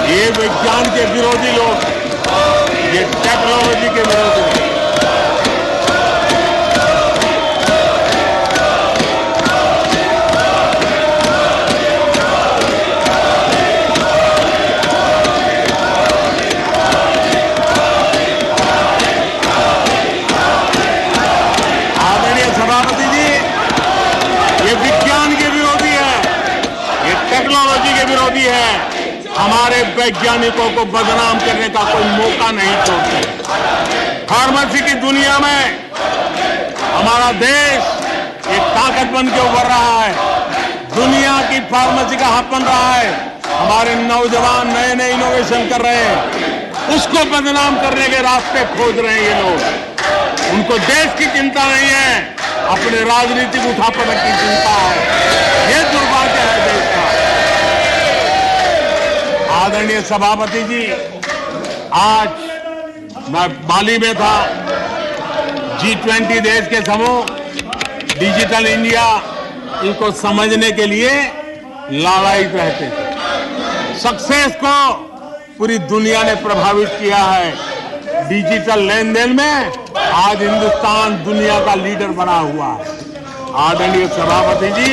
ये विज्ञान के विरोधी लोग, ये टेक्नोलॉजी के विरोधी लोग। आदरणीय सभापति जी, ये विज्ञान के विरोधी है, ये टेक्नोलॉजी के विरोधी है। हमारे वैज्ञानिकों को बदनाम करने का कोई मौका नहीं छोड़ते। फार्मेसी की दुनिया में हमारा देश एक ताकत बन के उभर रहा है। दुनिया की फार्मेसी का हब बन रहा है। हमारे नौजवान नए नए इनोवेशन कर रहे हैं, उसको बदनाम करने के रास्ते खोज रहे हैं ये लोग। उनको देश की चिंता नहीं है, अपने राजनीतिक उठापटक की चिंता है। ये दुर्भाग्य है देश का। आदरणीय सभापति जी, आज मैं बाली में था। G20 देश के समूह डिजिटल इंडिया इसको समझने के लिए लालायित रहते थे। सक्सेस को पूरी दुनिया ने प्रभावित किया है। डिजिटल लेन देन में आज हिंदुस्तान दुनिया का लीडर बना हुआ है। आदरणीय सभापति जी,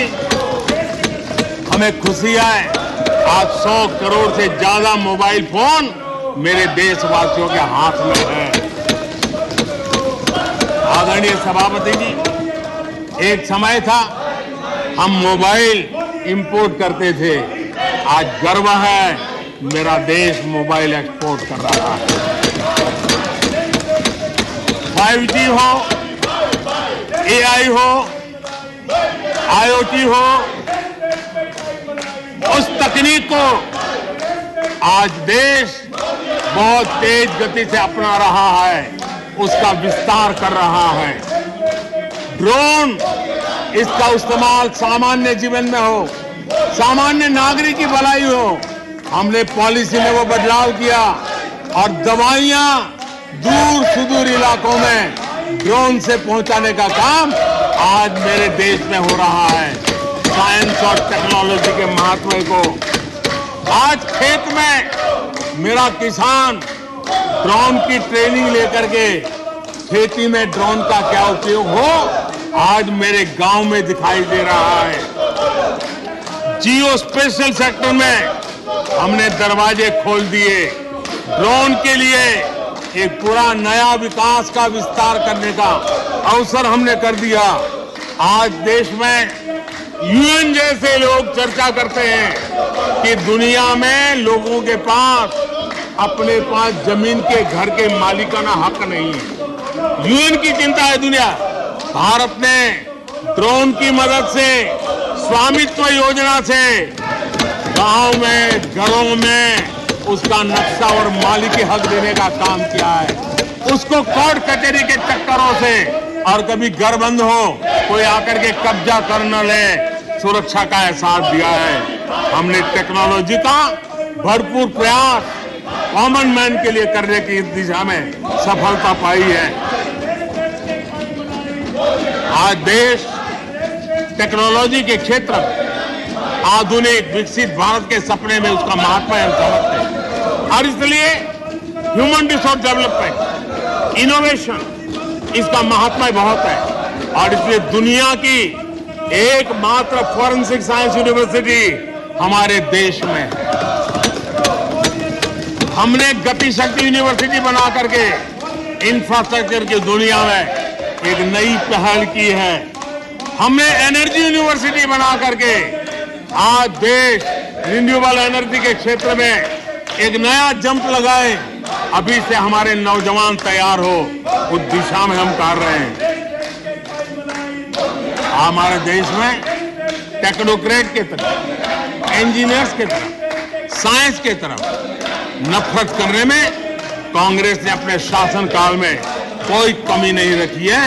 हमें खुशी है आज 100 करोड़ से ज्यादा मोबाइल फोन मेरे देशवासियों के हाथ में है। आदरणीय सभापति जी, एक समय था हम मोबाइल इंपोर्ट करते थे। आज गर्व है मेरा देश मोबाइल एक्सपोर्ट कर रहा है। 5G हो, AI हो, IoT हो, उस तकनीक को आज देश बहुत तेज गति से अपना रहा है, उसका विस्तार कर रहा है। ड्रोन, इसका इस्तेमाल सामान्य जीवन में हो, सामान्य नागरिक की भलाई हो। हमने पॉलिसी में वो बदलाव किया और दवाइयां दूर सुदूर इलाकों में ड्रोन से पहुंचाने का काम आज मेरे देश में हो रहा है। साइंस और टेक्नोलॉजी के महत्व को आज खेत में मेरा किसान ड्रोन की ट्रेनिंग लेकर के खेती में ड्रोन का क्या उपयोग हो, आज मेरे गांव में दिखाई दे रहा है। जियो स्पेशल सेक्टर में हमने दरवाजे खोल दिए। ड्रोन के लिए एक पूरा नया विकास का विस्तार करने का अवसर हमने कर दिया। आज देश में यूएन जैसे लोग चर्चा करते हैं कि दुनिया में लोगों के पास अपने पास जमीन के घर के मालिकाना हक नहीं है। यूएन की चिंता है दुनिया। भारत ने ड्रोन की मदद से, स्वामित्व योजना से गांव में, घरों में उसका नक्शा और मालिकी हक देने का काम किया है। उसको कोर्ट कचहरी के चक्करों से और कभी घर बंद हो, कोई आकर के कब्जा कर न ले, सुरक्षा का एहसास दिया है। हमने टेक्नोलॉजी का भरपूर प्रयास कॉमन मैन के लिए करने की दिशा में सफलता पाई है। आज देश टेक्नोलॉजी के क्षेत्र में आधुनिक विकसित भारत के सपने में उसका महत्व हम समझते हैं और इसलिए ह्यूमन रिसोर्स डेवलपमेंट, इनोवेशन, इसका महत्व बहुत है। और इसलिए दुनिया की एकमात्र फॉरेंसिक साइंस यूनिवर्सिटी हमारे देश में है। हमने गति शक्ति यूनिवर्सिटी बना करके इंफ्रास्ट्रक्चर की दुनिया में एक नई पहल की है। हमने एनर्जी यूनिवर्सिटी बना करके आज देश रिन्यूएबल एनर्जी के क्षेत्र में एक नया जंप लगाए। अभी से हमारे नौजवान तैयार हो, उस दिशा में हम कर रहे हैं। हमारे देश में टेक्नोक्रेट की तरफ, इंजीनियर्स की तरफ, साइंस की तरफ नफरत करने में कांग्रेस ने अपने शासनकाल में कोई कमी नहीं रखी है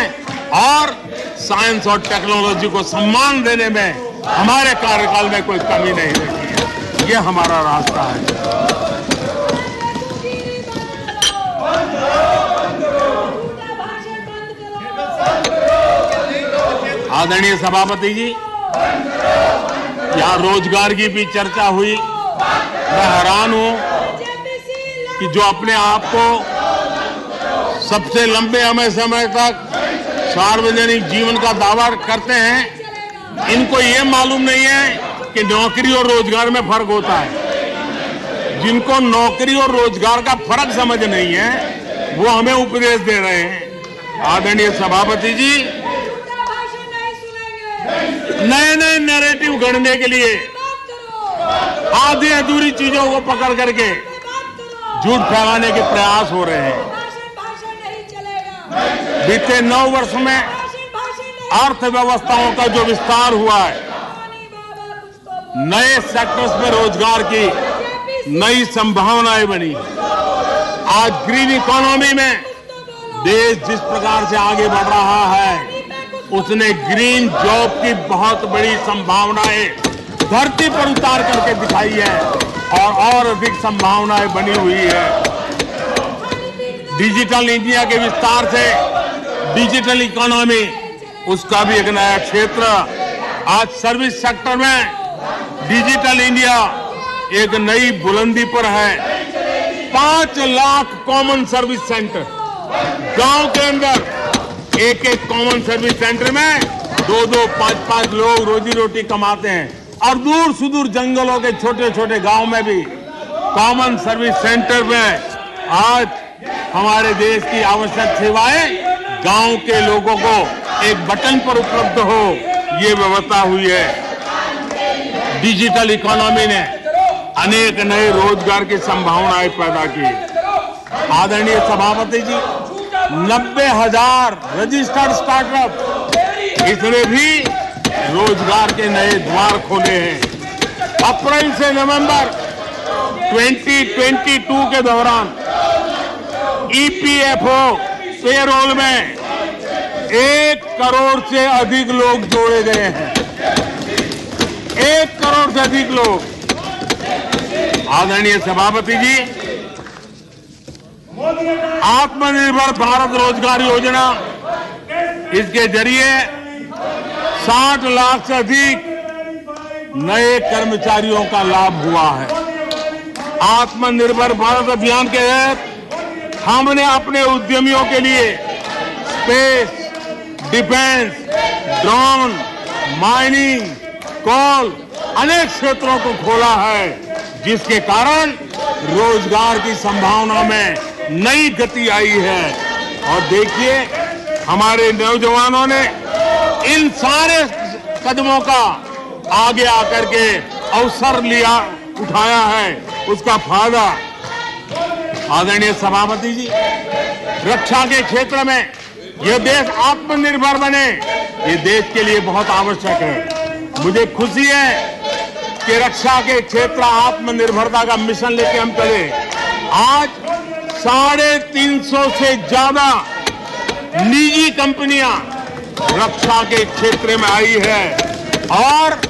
और साइंस और टेक्नोलॉजी को सम्मान देने में हमारे कार्यकाल में कोई कमी नहीं रखी है। ये हमारा रास्ता है। आदरणीय सभापति जी, यहाँ रोजगार की भी चर्चा हुई। मैं हैरान हूं कि जो अपने आप को सबसे लंबे समय तक सार्वजनिक जीवन का दावा करते हैं, इनको ये मालूम नहीं है कि नौकरी और रोजगार में फर्क होता है। जिनको नौकरी और रोजगार का फर्क समझ नहीं है, वो हमें उपदेश दे रहे हैं। आदरणीय सभापति जी, नए नए नैरेटिव गढ़ने के लिए आधी अधूरी चीजों को पकड़ करके झूठ फैलाने के प्रयास हो रहे हैं। बीते 9 वर्ष में अर्थव्यवस्थाओं का जो विस्तार हुआ है, नए सेक्टर्स में रोजगार की नई संभावनाएं बनी। आज ग्रीन इकोनॉमी में देश जिस प्रकार से आगे बढ़ रहा है, उसने ग्रीन जॉब की बहुत बड़ी संभावनाएं धरती पर उतार करके दिखाई है और अधिक संभावनाएं बनी हुई है। डिजिटल इंडिया के विस्तार से डिजिटल इकोनॉमी, उसका भी एक नया क्षेत्र। आज सर्विस सेक्टर में डिजिटल इंडिया एक नई बुलंदी पर है। 5 लाख कॉमन सर्विस सेंटर, गांव के अंदर एक कॉमन सर्विस सेंटर में 2-2, 5-5 लोग रोजी रोटी कमाते हैं। और दूर सुदूर जंगलों के छोटे छोटे गांव में भी कॉमन सर्विस सेंटर में आज हमारे देश की आवश्यक सेवाएं गांव के लोगों को एक बटन पर उपलब्ध हो, ये व्यवस्था हुई है। डिजिटल इकोनॉमी ने अनेक नए रोजगार की संभावनाएं पैदा की। आदरणीय सभापति जी, 90,000 रजिस्टर्ड स्टार्टअप, इसने भी रोजगार के नए द्वार खोले हैं। अप्रैल से नवंबर 2022 के दौरान ईपीएफओ पेरोल में 1 करोड़ से अधिक लोग जोड़े गए हैं। 1 करोड़ से अधिक लोग। आदरणीय सभापति जी, आत्मनिर्भर भारत रोजगार योजना, इसके जरिए 60 लाख से अधिक नए कर्मचारियों का लाभ हुआ है। आत्मनिर्भर भारत अभियान के तहत हमने अपने उद्यमियों के लिए स्पेस, डिफेंस, ड्रोन, माइनिंग, कोल, अनेक क्षेत्रों को खोला है, जिसके कारण रोजगार की संभावना में नई गति आई है। और देखिए, हमारे नौजवानों ने इन सारे कदमों का आगे आकर के अवसर उठाया है, उसका फायदा। आदरणीय सभापति जी, रक्षा के क्षेत्र में यह देश आत्मनिर्भर बने, ये देश के लिए बहुत आवश्यक है। मुझे खुशी है कि रक्षा के क्षेत्र आत्मनिर्भरता का मिशन लेके हम चले। आज 350 से ज्यादा निजी कंपनियां रक्षा के क्षेत्र में आई है और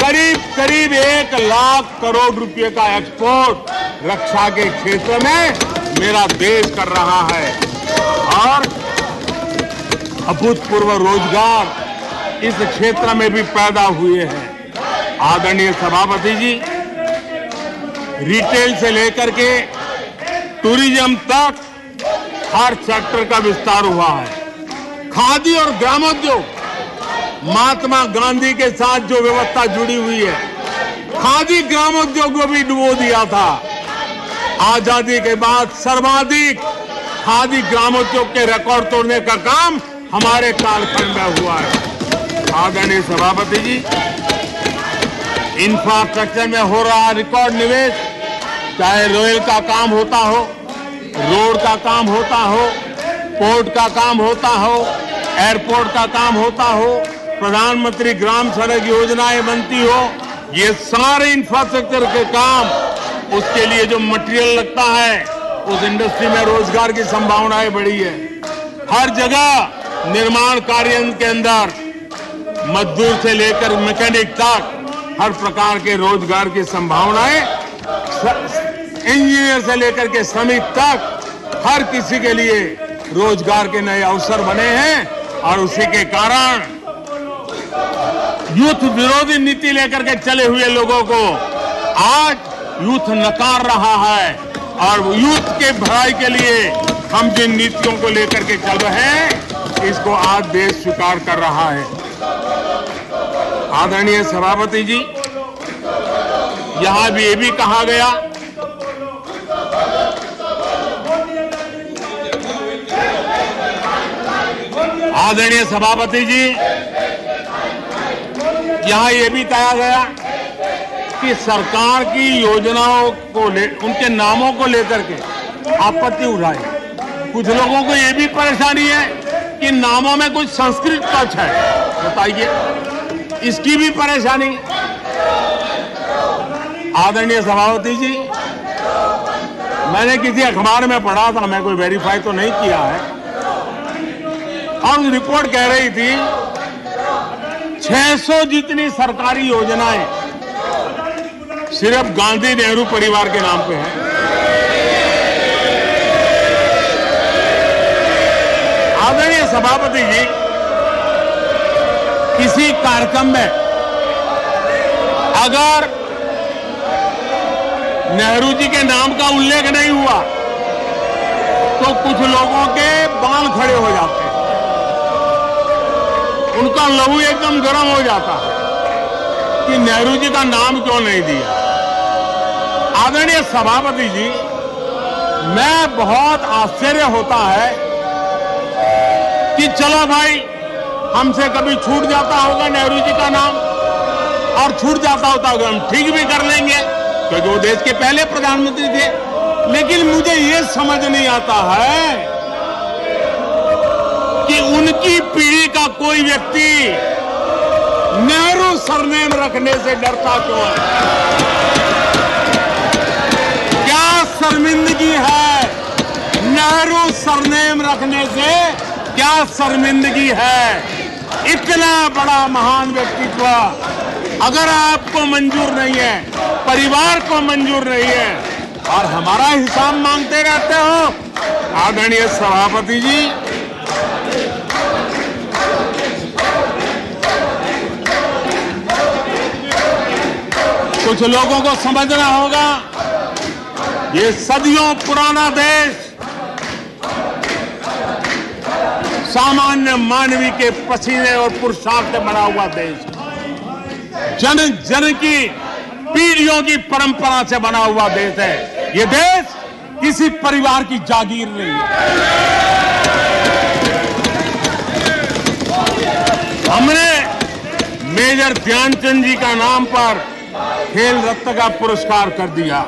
करीब 1 लाख करोड़ रुपए का एक्सपोर्ट रक्षा के क्षेत्र में मेरा देश कर रहा है। और अभूतपूर्व रोजगार इस क्षेत्र में भी पैदा हुए हैं। आदरणीय सभापति जी, रिटेल से लेकर के टूरिज्म तक हर सेक्टर का विस्तार हुआ है। खादी और ग्रामोद्योग, महात्मा गांधी के साथ जो व्यवस्था जुड़ी हुई है, खादी ग्रामोद्योग को भी डुबो दिया था। आजादी के बाद सर्वाधिक खादी ग्रामोद्योग के रिकॉर्ड तोड़ने का काम हमारे कालखंड में हुआ है। आदरणीय सभापति जी, इंफ्रास्ट्रक्चर में हो रहा रिकॉर्ड निवेश, चाहे रेल का काम होता हो, रोड का काम होता हो, पोर्ट का काम होता हो, एयरपोर्ट का काम होता हो, प्रधानमंत्री ग्राम सड़क योजनाएं बनती हो, ये सारे इंफ्रास्ट्रक्चर के काम, उसके लिए जो मटेरियल लगता है, उस इंडस्ट्री में रोजगार की संभावनाएं बढ़ी है। हर जगह निर्माण कार्य के अंदर मजदूर से लेकर मैकेनिक तक हर प्रकार के रोजगार की संभावनाएं, इंजीनियर से लेकर के श्रमिक तक हर किसी के लिए रोजगार के नए अवसर बने हैं। और उसी के कारण यूथ विरोधी नीति लेकर के चले हुए लोगों को आज यूथ नकार रहा है। और यूथ के भलाई के लिए हम जिन नीतियों को लेकर के चल रहे हैं, इसको आज देश स्वीकार कर रहा है। आदरणीय सभापति जी, यहां भी ये भी कहा गया आदरणीय सभापति जी, यहां ये भी कहा गया कि सरकार की योजनाओं को उनके नामों को लेकर के आपत्ति उठाई। कुछ लोगों को ये भी परेशानी है कि नामों में कुछ संस्कृत टच है, बताइए, इसकी भी परेशानी। आदरणीय सभापति जी, मैंने किसी अखबार में पढ़ा था, मैं कोई वेरीफाई तो नहीं किया है, और रिपोर्ट कह रही थी 600 जितनी सरकारी योजनाएं सिर्फ गांधी नेहरू परिवार के नाम पे है। आदरणीय सभापति जी, किसी कार्यक्रम में अगर नेहरू जी के नाम का उल्लेख नहीं हुआ तो कुछ लोगों के बाल खड़े हो जाते हैं, उनका लहू एकदम गर्म हो जाता है कि नेहरू जी का नाम क्यों नहीं दिया। आदरणीय सभापति जी, मैं बहुत आश्चर्य होता है कि चलो भाई, हमसे कभी छूट जाता होगा नेहरू जी का नाम, और छूट जाता होता होगा, हम ठीक भी कर लेंगे क्योंकि वो देश के पहले प्रधानमंत्री थे। लेकिन मुझे ये समझ नहीं आता है कि उनकी पीढ़ी का कोई व्यक्ति नेहरू सरनेम रखने से डरता क्यों है? क्या शर्मिंदगी है नेहरू सरनेम रखने से? क्या शर्मिंदगी है? इतना बड़ा महान व्यक्तित्व अगर आपको मंजूर नहीं है, परिवार को मंजूर नहीं है, और हमारा हिसाब मांगते रहते हो। आदरणीय सभापति जी, कुछ लोगों को समझना होगा, ये सदियों पुराना देश सामान्य मानवी के पसीने और पुरुषार्थ से बना हुआ देश, जन जन की पीढ़ियों की परंपरा से बना हुआ देश है। ये देश किसी परिवार की जागीर नहीं है। हमने मेजर ध्यानचंद जी का नाम पर खेल रत्न का पुरस्कार कर दिया।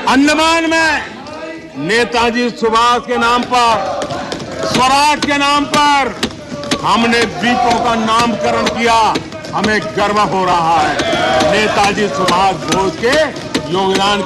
अंडमान में नेताजी सुभाष के नाम पर, स्वराज के नाम पर हमने द्वीपों का नामकरण किया। हमें गर्व हो रहा है नेताजी सुभाष बोस के योगदान